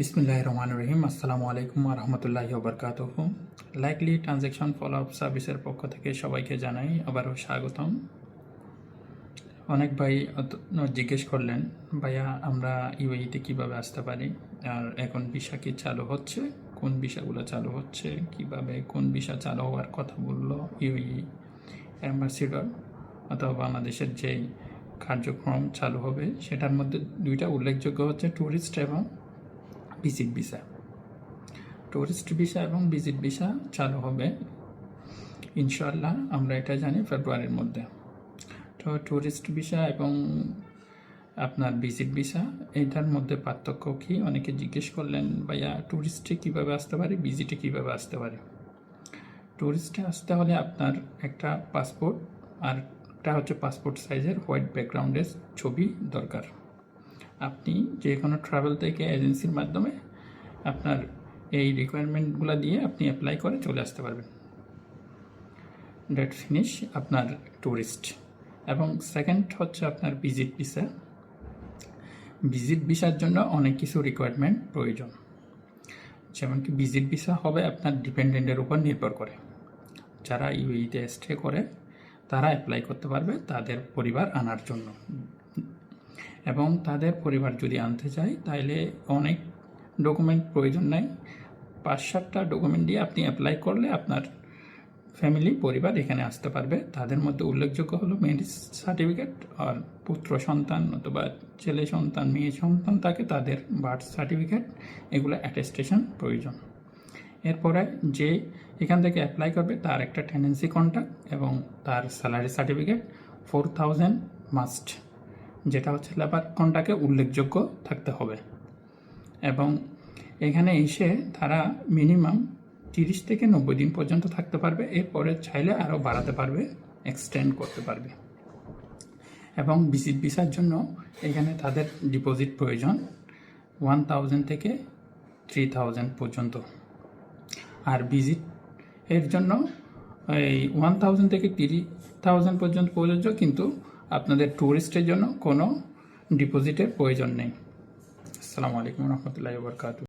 বিসমিল্লাহির রহমানির রহিম। আসসালামু আলাইকুম ওয়া রাহমাতুল্লাহি ওয়া বারাকাতুহু। লাইকলি ট্রানজ্যাকশন ফলো আপ সার্ভিসের পক্ষ থেকে সবাইকে জানাই আবারও স্বাগতম। অনেক ভাই জিজ্ঞেস করলেন, ভাইয়া আমরা ইউএইতে কিভাবে আসতে পারি, আর এখন ভিসা কি চালু হচ্ছে, কোন ভিসাগুলো চালু হচ্ছে, কিভাবে কোন ভিসা চালু হওয়ার কথা বললো ইউএই অ্যাম্বাসিডর অথবা বাংলাদেশের যেই কার্যক্রম চালু হবে সেটার মধ্যে দুইটা উল্লেখযোগ্য হচ্ছে ট্যুরিস্ট এবং ভিজিট ভিসা। ট্যুরিস্ট ভিসা এবং ভিজিট ভিসা চালু হবে ইনশাআল্লাহ, আমরা এটা জানি ফেব্রুয়ারির মধ্যে। তো ট্যুরিস্ট ভিসা এবং আপনার ভিজিট ভিসা এটার মধ্যে পার্থক্য কী, অনেকে জিজ্ঞেস করলেন ভাইয়া ট্যুরিস্টে কীভাবে আসতে পারি, ভিজিটে কীভাবে আসতে পারি। ট্যুরিস্টে আসতে হলে আপনার একটা পাসপোর্ট আর একটা হচ্ছে পাসপোর্ট সাইজের হোয়াইট ব্যাকগ্রাউন্ডের ছবি দরকার। আপনি যে কোনো ট্রাভেল থেকে এজেন্সির মাধ্যমে আপনার এই রিকোয়ারমেন্টগুলো দিয়ে আপনি অ্যাপ্লাই করে চলে আসতে পারবেন। ডেট ফিনিশ আপনার ট্যুরিস্ট। এবং সেকেন্ড হচ্ছে আপনার ভিজিট ভিসা। ভিজিট ভিসার জন্য অনেক কিছু রিকোয়ারমেন্ট প্রয়োজন, যেমন কি ভিজিট ভিসা হবে আপনার ডিপেন্ডেন্টের উপর নির্ভর করে। যারা ইউএইতে স্টে করে তারা অ্যাপ্লাই করতে পারবে তাদের পরিবার আনার জন্য, এবং তাদের পরিবার যদি আনতে চায় তাহলে অনেক ডকুমেন্ট প্রয়োজন নাই। 5-7টা ডকুমেন্ট দিয়ে আপনি অ্যাপ্লাই করলে আপনার ফ্যামিলি পরিবার এখানে আসতে পারবে। তাদের মধ্যে উল্লেখযোগ্য হলো ম্যারেজ সার্টিফিকেট, আর পুত্র সন্তান অথবা ছেলে সন্তান মেয়ে সন্তান থাকে তাদের বার্থ সার্টিফিকেট, এগুলো অ্যাটেস্টেশন প্রয়োজন। এরপরে যে এখান থেকে অ্যাপ্লাই করবে তার একটা টেন্ডেন্সি কন্ট্রাক্ট এবং তার স্যালারি সার্টিফিকেট 4000 মাস্ট, যেটা হচ্ছে লেবার কন্ট্রাক্টে উল্লেখযোগ্য থাকতে হবে। এবং এখানে এসে তারা মিনিমাম 30 থেকে 90 দিন পর্যন্ত থাকতে পারবে, এরপরে চাইলে আরও বাড়াতে পারবে, এক্সটেন্ড করতে পারবে। এবং ভিজিট ভিসার জন্য এখানে তাদের ডিপোজিট প্রয়োজন 1000 থেকে 3000 পর্যন্ত। আর ভিজিট এর জন্য এই 1000 থেকে 30,000 পর্যন্ত প্রযোজ্য, কিন্তু আপনাদের ট্যুরিস্টের জন্য কোনো ডিপোজিটের প্রয়োজন নেই। আসসালামু আলাইকুম রহমতুল্লাহি ওয়া বারাকাতুহু।